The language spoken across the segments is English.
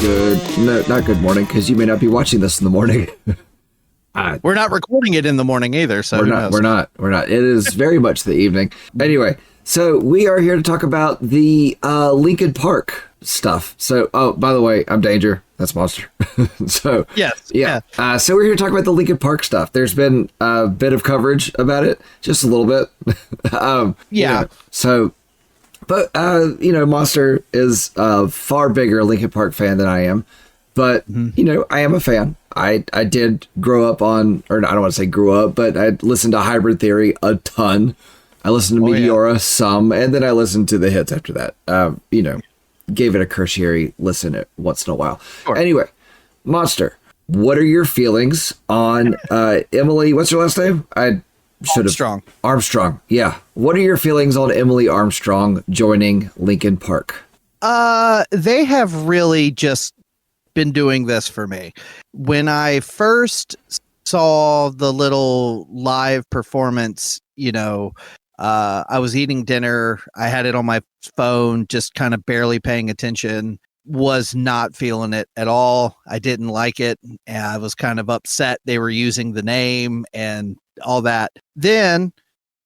No, not good morning, because you may not be watching this in the morning. We're not recording it in the morning either, so we're not. It is very much the evening. Anyway, so we are here to talk about the Linkin Park stuff. So, by the way, I'm Danger. That's Monster. So, yes, yeah. So we're here to talk about the Linkin Park stuff. There's been a bit of coverage about it, just a little bit. Yeah. But Monster is a far bigger Linkin Park fan than I am. But, I am a fan. I did grow up on, or I don't want to say grew up, but I listened to Hybrid Theory a ton. I listened to Meteora some, and then I listened to the hits after that. Gave it a cursory listen once in a while. Sure. Anyway, Monster, what are your feelings on Emily? What's her last name? Armstrong. Yeah. What are your feelings on Emily Armstrong joining Linkin Park? They have really just been doing this for me. When I first saw the little live performance, I was eating dinner. I had it on my phone, just kind of barely paying attention, was not feeling it at all. I didn't like it. And I was kind of upset they were using the name and all that. Then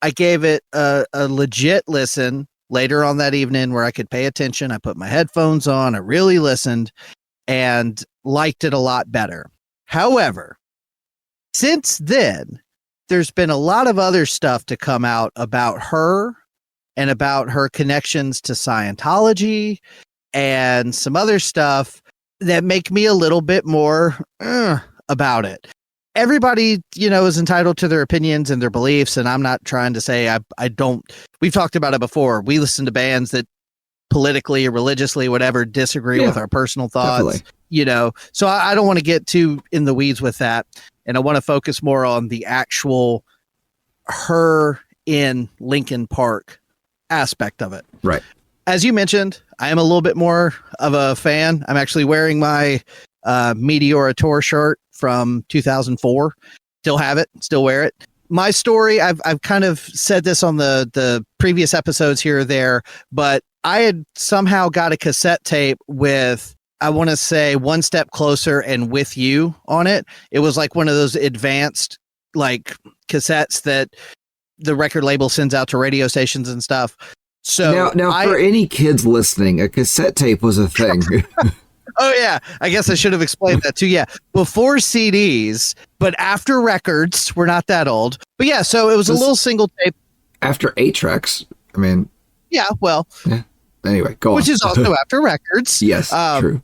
I gave it a legit listen later on that evening where I could pay attention. I put my headphones on. I really listened and liked it a lot better. However, since then, there's been a lot of other stuff to come out about her and about her connections to Scientology and some other stuff that make me a little bit more about it. Everybody, is entitled to their opinions and their beliefs. And I'm not trying to say I don't. We've talked about it before. We listen to bands that politically or religiously, whatever, disagree with our personal thoughts, so I don't want to get too in the weeds with that. And I want to focus more on the actual her in Linkin Park aspect of it. Right. As you mentioned, I am a little bit more of a fan. I'm actually wearing my Meteora Tour shirt from 2004. Still have it, still wear it. My story, I've kind of said this on the previous episodes here or there, but I had somehow got a cassette tape with, I want to say, One Step Closer and With You on it. It was like one of those advanced cassettes that the record label sends out to radio stations and stuff. So now for any kids listening, a cassette tape was a thing. Oh yeah, I guess I should have explained that too. Yeah, before CDs, but after records. We're not that old, but yeah. So it was a little single tape after 8-tracks. I mean, yeah. Well, yeah. Anyway, go on. Which is also after records. Yes, true.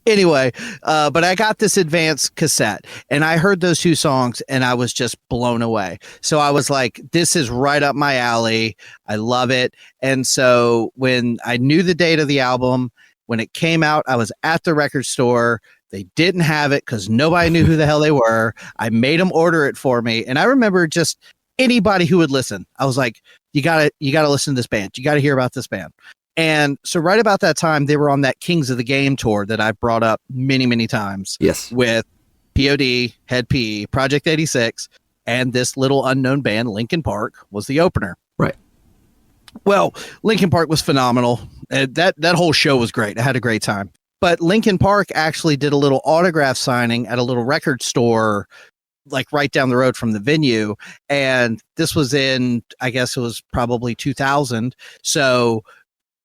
Anyway, but I got this advanced cassette and I heard those two songs and I was just blown away. So I was like, this is right up my alley. I love it. And so when I knew the date of the album, when it came out, I was at the record store. They didn't have it because nobody knew who the hell they were. I made them order it for me. And I remember just anybody who would listen, I was like, you gotta listen to this band. You gotta hear about this band. And so right about that time, they were on that Kings of the Game tour that I've brought up many, many times. Yes. With POD, Head PE, Project 86, and this little unknown band, Linkin Park, was the opener. Right. Well, Linkin Park was phenomenal. That whole show was great. I had a great time. But Linkin Park actually did a little autograph signing at a little record store, like right down the road from the venue. And this was in, I guess it was probably 2000. So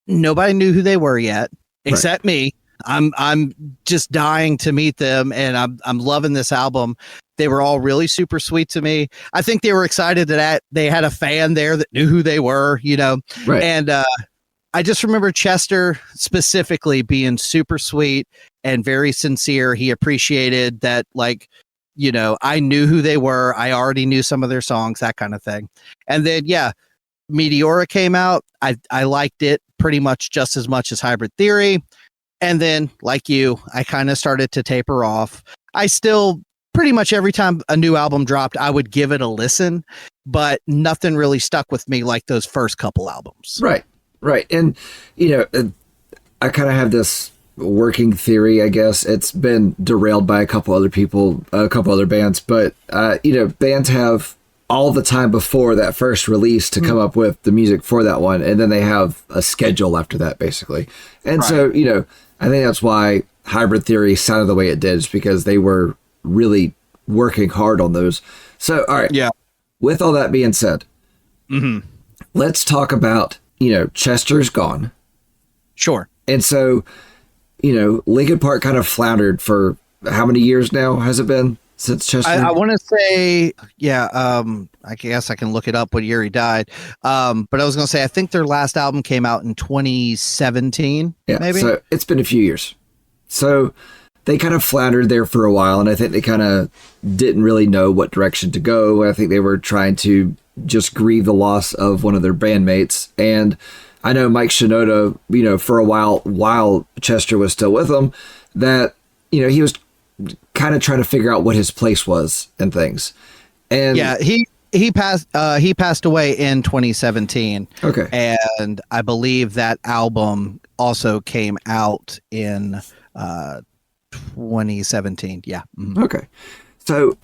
nobody knew who they were yet, except me. I'm just dying to meet them, and I'm loving this album. They were all really super sweet to me. I think they were excited that they had a fan there that knew who they were, Right. And I just remember Chester specifically being super sweet and very sincere. He appreciated that, I knew who they were. I already knew some of their songs, that kind of thing. And then, Meteora came out. I liked it pretty much just as much as Hybrid Theory. And then, like you, I kind of started to taper off. I still, pretty much every time a new album dropped, I would give it a listen, but nothing really stuck with me like those first couple albums. Right. And, I kind of have this working theory, I guess. It's been derailed by a couple other people, a couple other bands, but, bands have all the time before that first release to come up with the music for that one. And then they have a schedule after that, basically. And so, I think that's why Hybrid Theory sounded the way it did is because they were really working hard on those. So, all right. Yeah. With all that being said, let's talk about, Chester's gone. Sure. And so, Linkin Park kind of floundered for how many years now has it been since Chester? I want to say, I guess I can look it up what year he died. But I was going to say, I think their last album came out in 2017, maybe. So it's been a few years. So they kind of floundered there for a while, and I think they kind of didn't really know what direction to go. I think they were trying to just grieve the loss of one of their bandmates. And I know Mike Shinoda, for a while Chester was still with them, that, he was kind of trying to figure out what his place was and things. And yeah, he passed away in 2017. Okay. And I believe that album also came out in 2017. Yeah. Mm-hmm. Okay. So,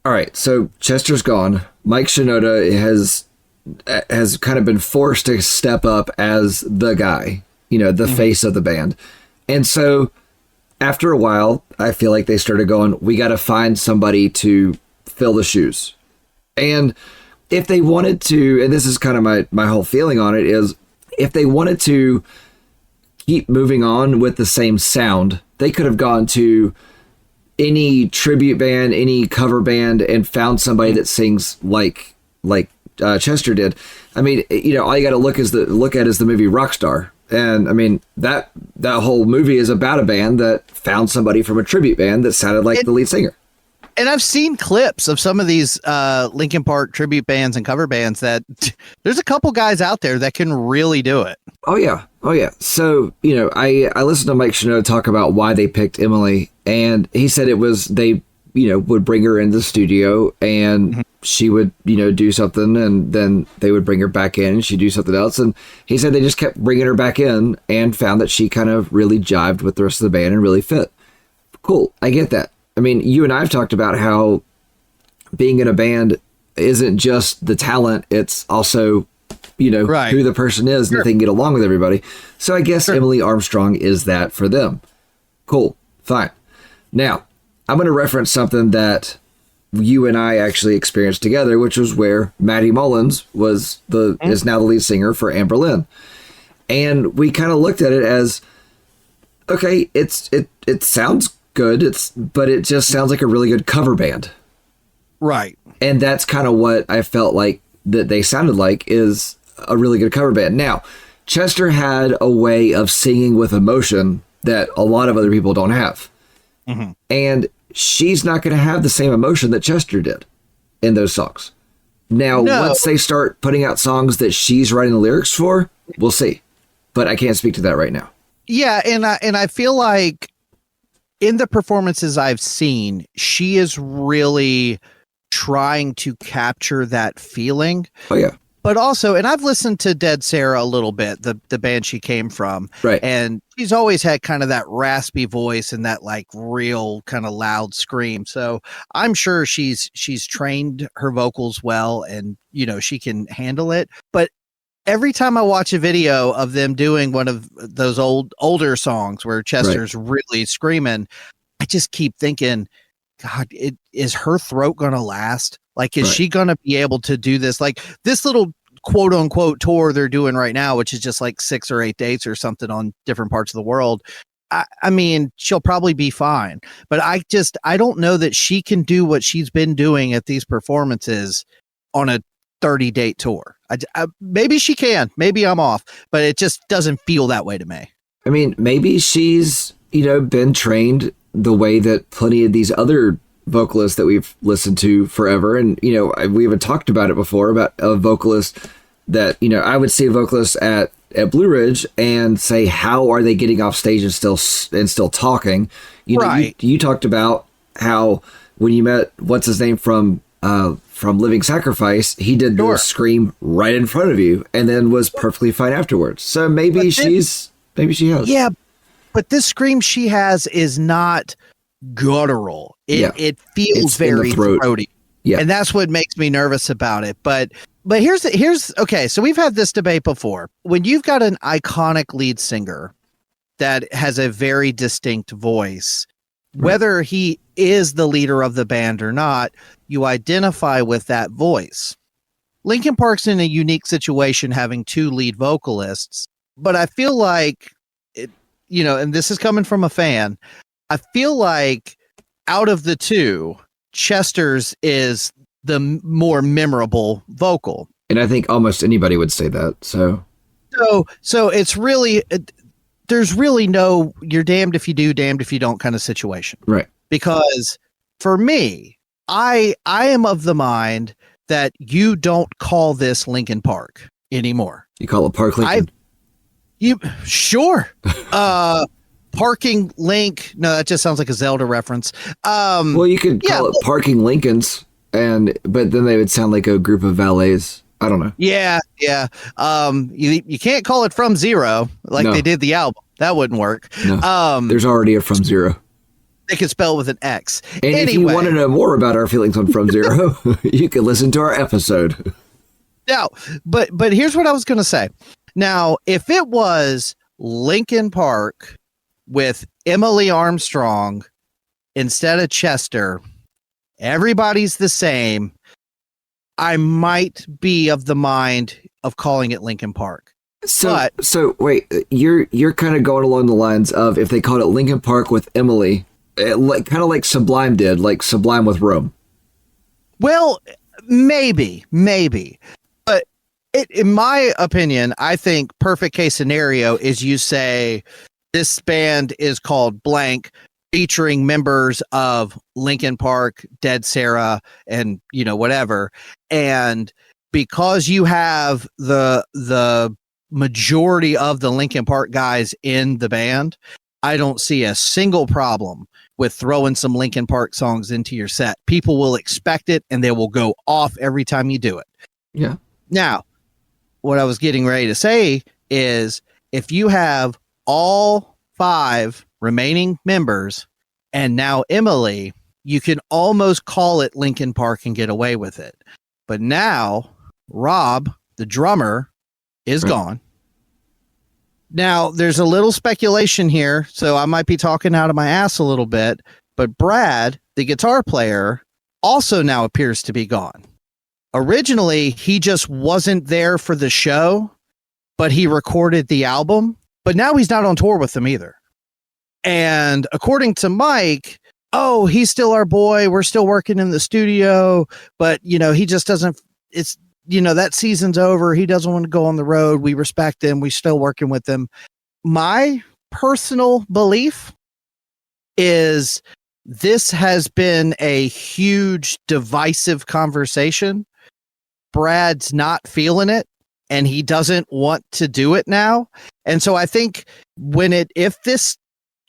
all right. So Chester's gone. Mike Shinoda has kind of been forced to step up as the guy, the face of the band. And so after a while, I feel like they started going, we got to find somebody to fill the shoes. And if they wanted to, and this is kind of my whole feeling on it, is if they wanted to keep moving on with the same sound, they could have gone to any tribute band, any cover band, and found somebody that sings like Chester did. I mean, all you got to look at is the movie Rockstar. And I mean, that whole movie is about a band that found somebody from a tribute band that sounded like the lead singer. And I've seen clips of some of these Linkin Park tribute bands and cover bands that there's a couple guys out there that can really do it. Oh, yeah. So, I listened to Mike Shinoda talk about why they picked Emily, and he said it was they, would bring her into the studio and she would, do something, and then they would bring her back in and she'd do something else. And he said they just kept bringing her back in and found that she kind of really jived with the rest of the band and really fit. Cool. I get that. I mean, you and I have talked about how being in a band isn't just the talent, it's also, right, who the person is and if they can get along with everybody. So I guess Emily Armstrong is that for them. Cool. Fine. Now, I'm going to reference something that you and I actually experienced together, which was where Maddie Mullins is now the lead singer for Amber Lynn. And we kind of looked at it as, okay, it sounds good, but it just sounds like a really good cover band. Right. And that's kind of what I felt like that they sounded like, is a really good cover band. Now, Chester had a way of singing with emotion that a lot of other people don't have. And she's not going to have the same emotion that Chester did in those songs. Now, once they start putting out songs that she's writing the lyrics for, we'll see. But I can't speak to that right now. Yeah, and I feel like in the performances I've seen, she is really trying to capture that feeling. Oh, yeah. But also, and I've listened to Dead Sarah a little bit, the band she came from. Right. And she's always had kind of that raspy voice and that like real kind of loud scream. So I'm sure she's trained her vocals well and, she can handle it. But every time I watch a video of them doing one of those older songs where Chester's really screaming, I just keep thinking, God, is her throat going to last? Like, is she going to be able to do this? Like this little quote unquote tour they're doing right now, which is just like 6 or 8 dates or something on different parts of the world. I mean, she'll probably be fine, but I don't know that she can do what she's been doing at these performances on a 30-date tour. Maybe she can, maybe I'm off, but it just doesn't feel that way to me. I mean, maybe she's, been trained the way that plenty of these other vocalists that we've listened to forever. And, we even talked about it before about a vocalist that, I would see a vocalist at Blue Ridge and say, how are they getting off stage and still talking? You talked about how when you met, what's his name from Living Sacrifice, he did the scream right in front of you and then was perfectly fine afterwards. So maybe she has. Yeah. But this scream she has is not guttural. It feels very throaty. Yeah. And that's what makes me nervous about it. But here's okay. So we've had this debate before. When you've got an iconic lead singer that has a very distinct voice. Whether he is the leader of the band or not, you identify with that voice. Linkin Park's in a unique situation having two lead vocalists, but I feel like it, and this is coming from a fan, I feel like out of the two, Chester's is the more memorable vocal. And I think almost anybody would say that. So it's really, there's really no, you're damned if you do, damned if you don't kind of situation. Right. Because for me, I am of the mind that you don't call this Linkin Park anymore. You call it Park Lincoln? Sure. Parking Link. No, that just sounds like a Zelda reference. Well, you could call it Parking Lincolns, but then they would sound like a group of valets. I don't know. Yeah. You can't call it From Zero like they did the album. That wouldn't work. No. There's already a From Zero. They could spell it with an X. And if you want to know more about our feelings on From Zero, you can listen to our episode. Now, but here's what I was going to say. Now, if it was Linkin Park with Emily Armstrong instead of Chester, everybody's the same, I might be of the mind of calling it Linkin Park. So wait, you're kind of going along the lines of if they called it Linkin Park with Emily, kind of like Sublime did, like Sublime with Rome. Well, maybe. But in my opinion, I think perfect case scenario is you say this band is called blank, featuring members of Linkin Park, Dead Sarah, and whatever. And because you have the majority of the Linkin Park guys in the band, I don't see a single problem with throwing some Linkin Park songs into your set. People will expect it and they will go off every time you do it. Yeah. Now, what I was getting ready to say is if you have all 5 remaining members and now Emily, you can almost call it Linkin Park and get away with it. But now Rob, the drummer, is gone. Now, there's a little speculation here, so I might be talking out of my ass a little bit, but Brad, the guitar player, also now appears to be gone. Originally, he just wasn't there for the show, but he recorded the album, but now he's not on tour with them either. And according to Mike, he's still our boy, we're still working in the studio, but, he just doesn't, it's, that season's over. He doesn't want to go on the road. We respect him. We're still working with him. My personal belief is this has been a huge divisive conversation. Brad's not feeling it and he doesn't want to do it now. And so I think if this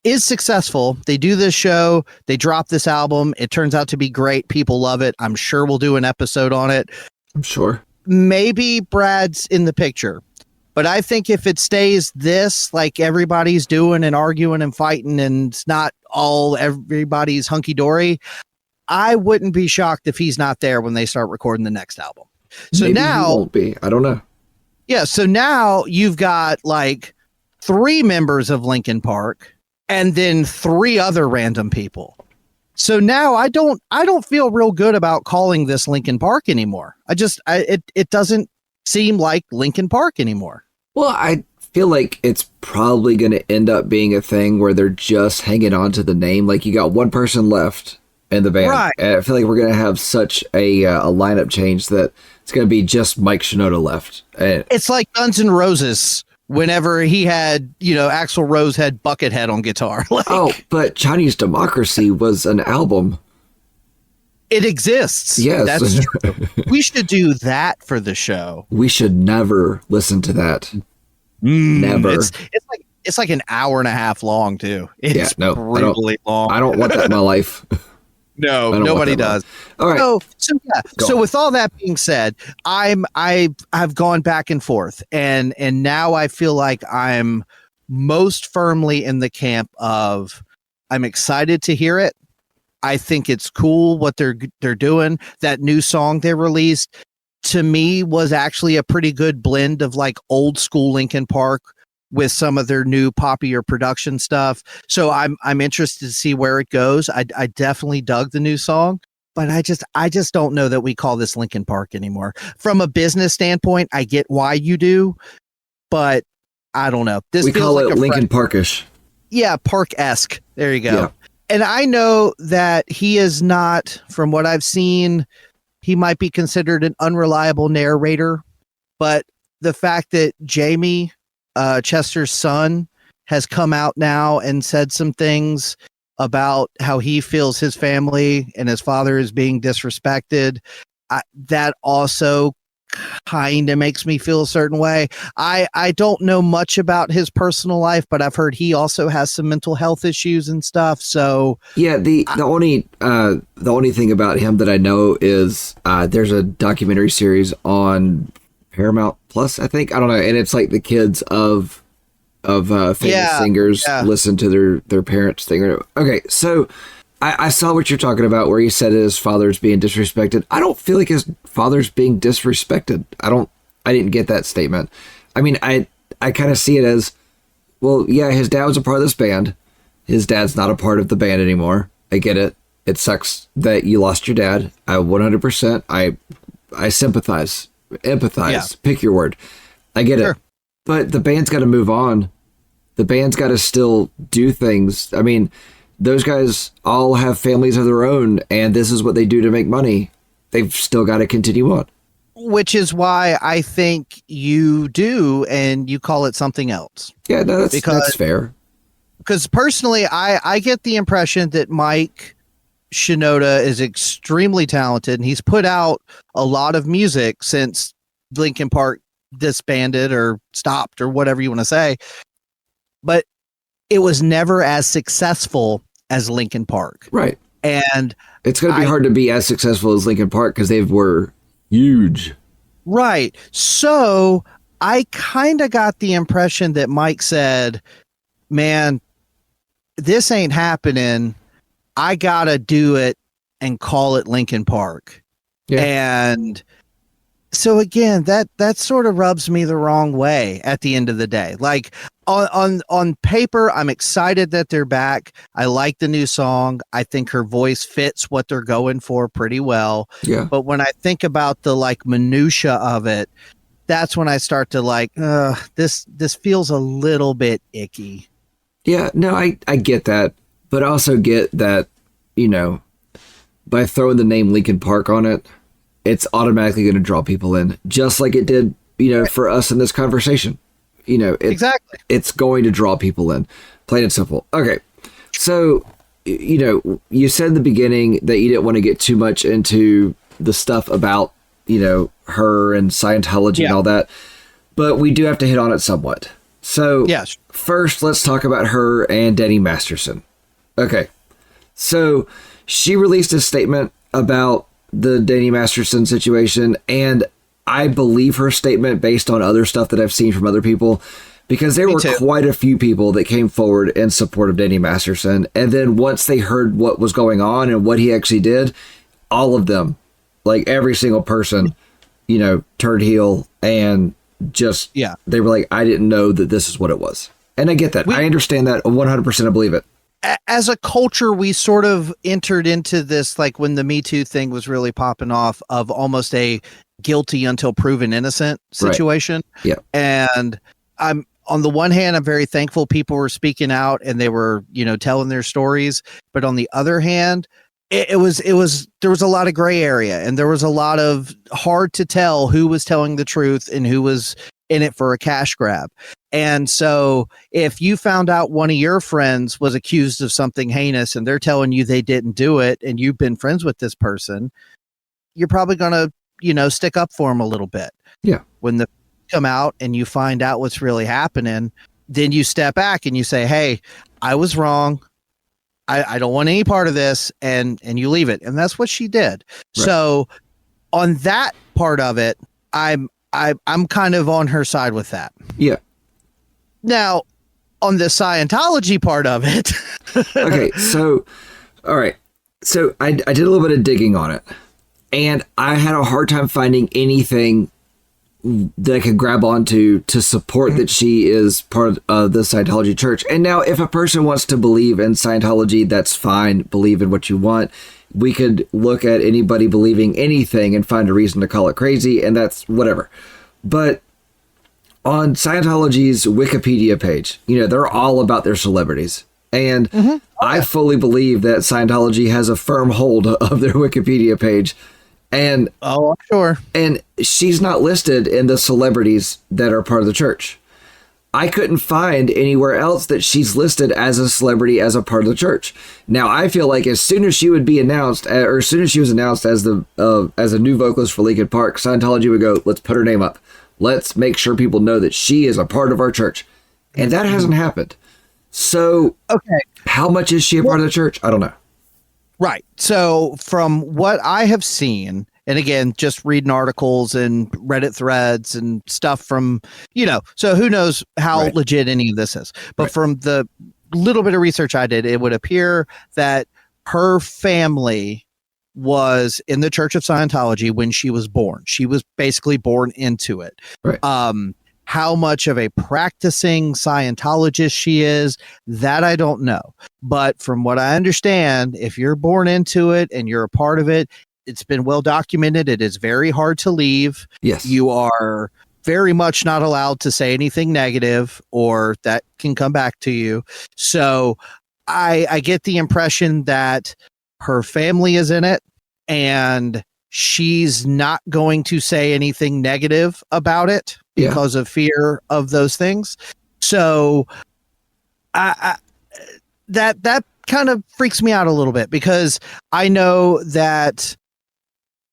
is successful, they do this show, they drop this album, it turns out to be great. People love it. I'm sure we'll do an episode on it. I'm sure. Maybe Brad's in the picture, but I think if it stays this, like everybody's doing and arguing and fighting and it's not all everybody's hunky dory, I wouldn't be shocked if he's not there when they start recording the next album. So maybe now he won't be. I don't know. Yeah. So now you've got like 3 members of Linkin Park and then 3 other random people. So now I don't feel real good about calling this Linkin Park anymore. It doesn't seem like Linkin Park anymore. Well, I feel like it's probably going to end up being a thing where they're just hanging on to the name. Like you got one person left in the band. Right. And I feel like we're going to have such a lineup change that it's going to be just Mike Shinoda left. And it's like Guns N' Roses. Whenever he had, Axl Rose had Buckethead on guitar. But Chinese Democracy was an album. It exists. Yes. That's true. We should do that for the show. We should never listen to that. Never. It's like an hour and a half long, too. It's brutally long. I don't want that in my life. No, nobody does. All right. So with all that being said, I've gone back and forth, and now I feel like I'm most firmly in the camp of I'm excited to hear it. I think it's cool what they're doing. That new song they released to me was actually a pretty good blend of like old school Linkin Park with some of their new poppier production stuff. So I'm interested to see where it goes. I definitely dug the new song, but I just don't know that we call this Linkin Park anymore. From a business standpoint, I get why you do, but I don't know. This we feels call like it Linkin Parkish. Yeah, Park-esque. There you go. Yeah. And I know that he is not, from what I've seen, he might be considered an unreliable narrator, but the fact that Jamie, Chester's son, has come out now and said some things about how he feels his family and his father is being disrespected, that also kind of makes me feel a certain way. I don't know much about his personal life, but I've heard he also has some mental health issues and stuff. So yeah, the only thing about him that I know is there's a documentary series on Paramount Plus, I think. I don't know, and it's like the kids of famous singers listen to their parents thing. Okay, so I saw what you're talking about where he said his father's being disrespected. I don't feel like his father's being disrespected. I didn't get that statement. I mean, I kind of see it as, well, yeah, his dad was a part of this band. His dad's not a part of the band anymore. I get it. It sucks that you lost your dad. I 100%. I sympathize, empathize, pick your word. I get it. But the band's got to move on. The band's got to still do things. I mean, those guys all have families of their own, and this is what they do to make money. They've still got to continue on. Which is why I think you do, and you call it something else. Yeah, no, that's fair. Because personally, I get the impression that Mike Shinoda is extremely talented, and he's put out a lot of music since Linkin Park disbanded or stopped or whatever you want to say. But it was never as successful as Linkin Park. Right. And it's going to be hard to be as successful as Linkin Park because they were huge. Right. So I kind of got the impression that Mike said, man, this ain't happening. I got to do it and call it Linkin Park. Yeah. And so again, that sort of rubs me the wrong way at the end of the day. Like on paper, I'm excited that they're back. I like the new song. I think her voice fits what they're going for pretty well. Yeah. But when I think about the like minutia of it, that's when I start to like, this feels a little bit icky. Yeah, no, I get that. But I also get that, you know, by throwing the name Linkin Park on it, it's automatically going to draw people in, just like it did, you know, for us in this conversation. You know, exactly. It's going to draw people in, plain and simple. Okay, so, you know, you said in the beginning that you didn't want to get too much into the stuff about, you know, her and Scientology and all that, but we do have to hit on it somewhat. So, yes. First, let's talk about her and Denny Masterson. Okay, so she released a statement about the Denny Masterson situation, and I believe her statement based on other stuff that I've seen from other people, because there were quite a few people that came forward in support of Denny Masterson, and then once they heard what was going on and what he actually did, all of them, like every single person, you know, turned heel and just, they were like, I didn't know that this is what it was. And I get that. I understand that 100%. I believe it. As a culture, we sort of entered into this, like when the Me Too thing was really popping off, of almost a guilty until proven innocent situation. Right. Yeah. And I'm, on the one hand, I'm very thankful people were speaking out and they were, you know, telling their stories. But on the other hand, there was a lot of gray area, and there was a lot of hard to tell who was telling the truth and who was in it for a cash grab. And so if you found out one of your friends was accused of something heinous and they're telling you they didn't do it, and you've been friends with this person, you're probably going to, you know, stick up for them a little bit. Yeah. When the come out and you find out what's really happening, then you step back and you say, hey, I was wrong. I don't want any part of this. And you leave it. And that's what she did. Right. So on that part of it, I'm kind of on her side with that. Yeah. Now, on the Scientology part of it. Okay, so, all right. So I did a little bit of digging on it, and I had a hard time finding anything that I could grab onto to support that she is part of the Scientology church. And now if a person wants to believe in Scientology, that's fine. Believe in what you want. We could look at anybody believing anything and find a reason to call it crazy, and that's whatever. But on Scientology's Wikipedia page, they're all about their celebrities. And I fully believe that Scientology has a firm hold of their Wikipedia page. And I'm sure. And she's not listed in the celebrities that are part of the church. I couldn't find anywhere else that she's listed as a celebrity as a part of the church. Now, I feel like as soon as she would be announced, or as soon as she was announced as a new vocalist for Linkin Park, Scientology would go, let's put her name up. Let's make sure people know that she is a part of our church. And that hasn't happened. So, okay, how much is she a part of the church? I don't know. Right. So from what I have seen, and again, just reading articles and Reddit threads and stuff from, so who knows how legit any of this is. But from the little bit of research I did, it would appear that her family was in the Church of Scientology when she was born. She was basically born into it. Right. How much of a practicing Scientologist she is, that I don't know. But from what I understand, if you're born into it and you're a part of it, it's been well documented. It is very hard to leave. Yes. You are very much not allowed to say anything negative, or that can come back to you. So I get the impression that her family is in it, and she's not going to say anything negative about it because of fear of those things. So that kind of freaks me out a little bit, because I know that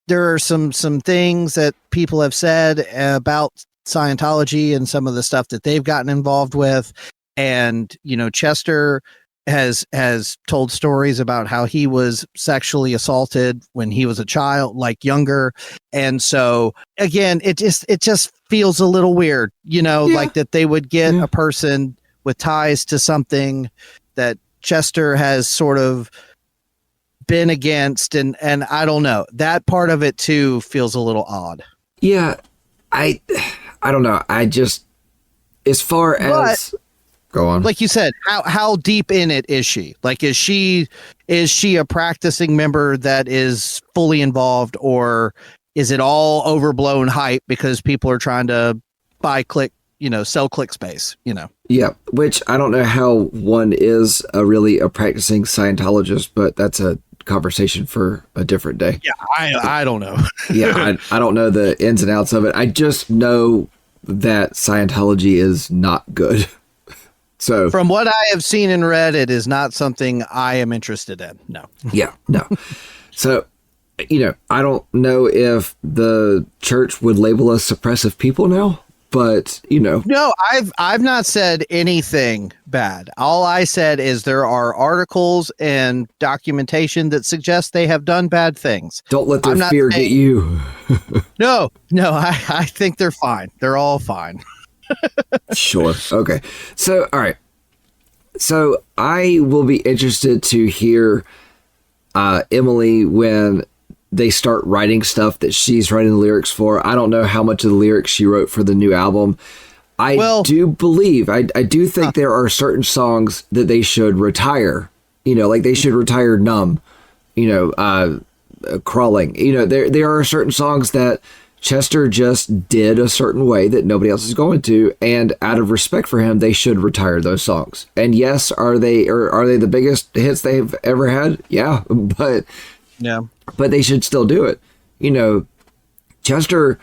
there are some things that people have said about Scientology and some of the stuff that they've gotten involved with. And, Chester has told stories about how he was sexually assaulted when he was a child, like younger. And so again, it just feels a little weird, like that they would get a person with ties to something that Chester has sort of been against. And I don't know, that part of it too feels a little odd. Yeah. I don't know. I just, as far as, go on. Like you said, how deep in it is she? Like, is she a practicing member that is fully involved, or is it all overblown hype because people are trying to sell click space, Yeah, which I don't know how one is really a practicing Scientologist, but that's a conversation for a different day. Yeah, I don't know. Yeah, I don't know the ins and outs of it. I just know that Scientology is not good. So from what I have seen and read, it is not something I am interested in. No. Yeah, no. So, I don't know if the church would label us suppressive people now, but, No, I've not said anything bad. All I said is there are articles and documentation that suggest they have done bad things. Don't let their fear get you. No, I think they're fine. They're all fine. Sure. Okay. So, all right. So I will be interested to hear Emily when they start writing stuff that she's writing the lyrics for. I don't know how much of the lyrics she wrote for the new album. I do think there are certain songs that they should retire. Like they should retire Numb, Crawling. There are certain songs that Chester just did a certain way that nobody else is going to, and out of respect for him, they should retire those songs. And yes, are they the biggest hits they've ever had? Yeah, but they should still do it. Chester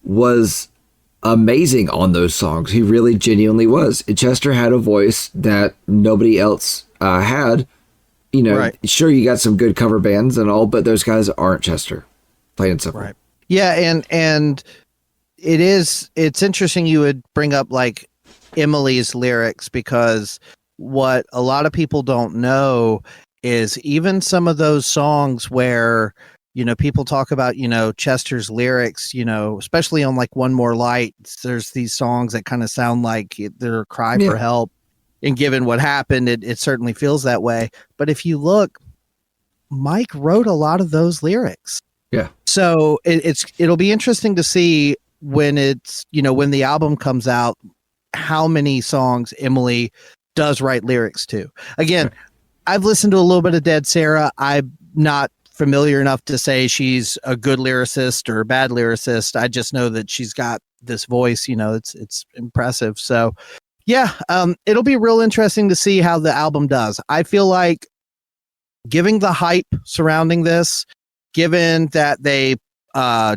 was amazing on those songs. He really genuinely was. Chester had a voice that nobody else had. Sure, you got some good cover bands and all, but those guys aren't Chester. Plain and simple. Right. Yeah, and it's interesting you would bring up like Emily's lyrics, because what a lot of people don't know is even some of those songs where people talk about Chester's lyrics, especially on like One More Light, there's these songs that kind of sound like they're a cry for help, and given what happened, it certainly feels that way. But if you look, Mike wrote a lot of those lyrics. Yeah. So it'll be interesting to see when it's, when the album comes out, how many songs Emily does write lyrics to. Again, I've listened to a little bit of Dead Sarah. I'm not familiar enough to say she's a good lyricist or a bad lyricist. I just know that she's got this voice, it's impressive. So yeah, it'll be real interesting to see how the album does. I feel like giving the hype surrounding this, given that they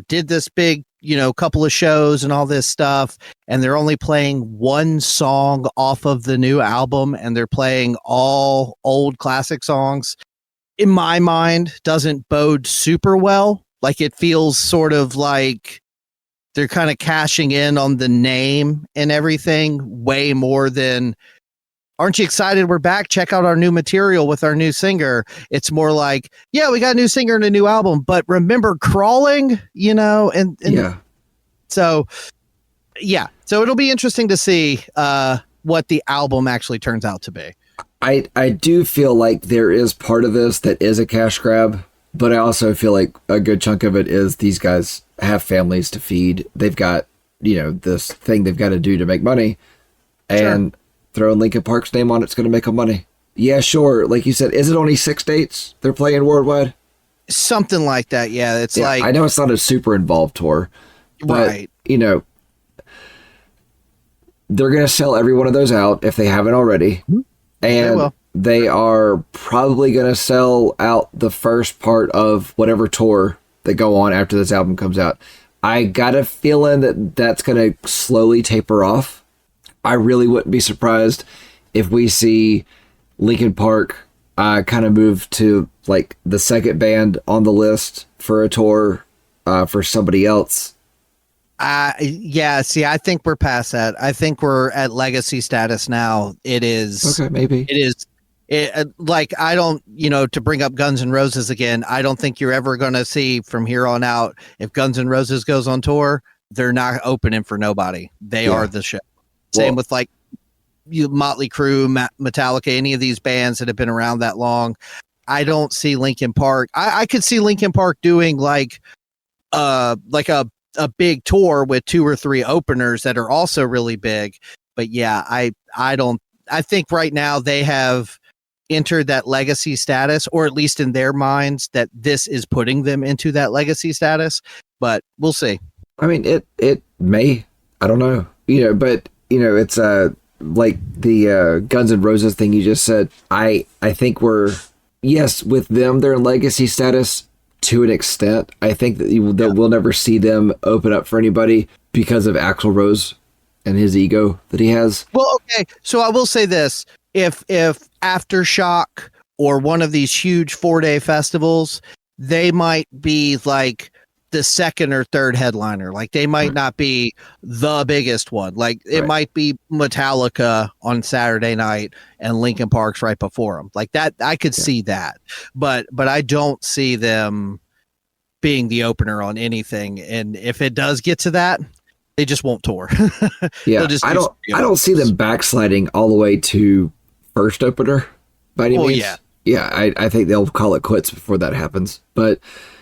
did this big, couple of shows and all this stuff, and they're only playing one song off of the new album, and they're playing all old classic songs, in my mind, doesn't bode super well. Like, it feels sort of like they're kind of cashing in on the name and everything way more than, aren't you excited? We're back. Check out our new material with our new singer. It's more like, yeah, we got a new singer and a new album, but remember Crawling, and yeah. So it'll be interesting to see what the album actually turns out to be. I do feel like there is part of this that is a cash grab, but I also feel like a good chunk of it is these guys have families to feed. They've got, this thing they've got to do to make money, and throwing Linkin Park's name on it's going to make them money. Yeah, sure. Like you said, is it only 6 dates they're playing worldwide? Something like that. Yeah. It's like, I know it's not a super involved tour, but right. They're going to sell every one of those out if they haven't already. And they are probably going to sell out the first part of whatever tour they go on after this album comes out. I got a feeling that that's going to slowly taper off. I really wouldn't be surprised if we see Linkin Park kind of move to like the second band on the list for a tour for somebody else. See, I think we're past that. I think we're at legacy status now. It is okay. Maybe it is. Like, I don't, to bring up Guns N' Roses again, I don't think you're ever going to see from here on out, if Guns N' Roses goes on tour, they're not opening for nobody. They are the show. Same with like Motley Crue, Metallica, any of these bands that have been around that long. I don't see Linkin Park. I could see Linkin Park doing like a big tour with 2 or 3 openers that are also really big. But yeah, I think right now they have entered that legacy status, or at least in their minds that this is putting them into that legacy status, but we'll see. I mean, it may, I don't know, but it's like the Guns N' Roses thing you just said. I think yes, with them, they're in legacy status to an extent. I think that we'll never see them open up for anybody because of Axl Rose and his ego that he has. Well, okay. So I will say this. If Aftershock or one of these huge 4-day festivals, they might be like the second or third headliner. Like, they might not be the biggest one. Like, it might be Metallica on Saturday night and Linkin Park's right before them. Like that, I could see that. But I don't see them being the opener on anything. And if it does get to that, they just won't tour. I don't see them backsliding all the way to first opener by any means. I think they'll call it quits before that happens. But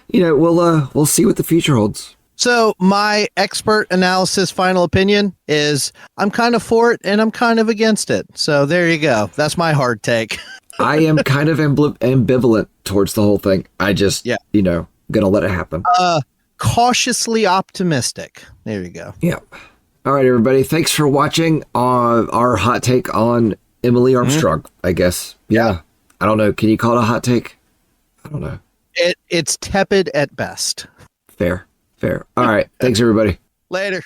we'll see what the future holds. So my expert analysis final opinion is I'm kind of for it and I'm kind of against it. So there you go. That's my hard take. I am kind of ambivalent towards the whole thing. I just, gonna let it happen. Cautiously optimistic. There you go. Yeah. All right, everybody. Thanks for watching our hot take on Emily Armstrong, I guess. Yeah. I don't know. Can you call it a hot take? I don't know. It's tepid at best. Fair. All right. Thanks, everybody. Later.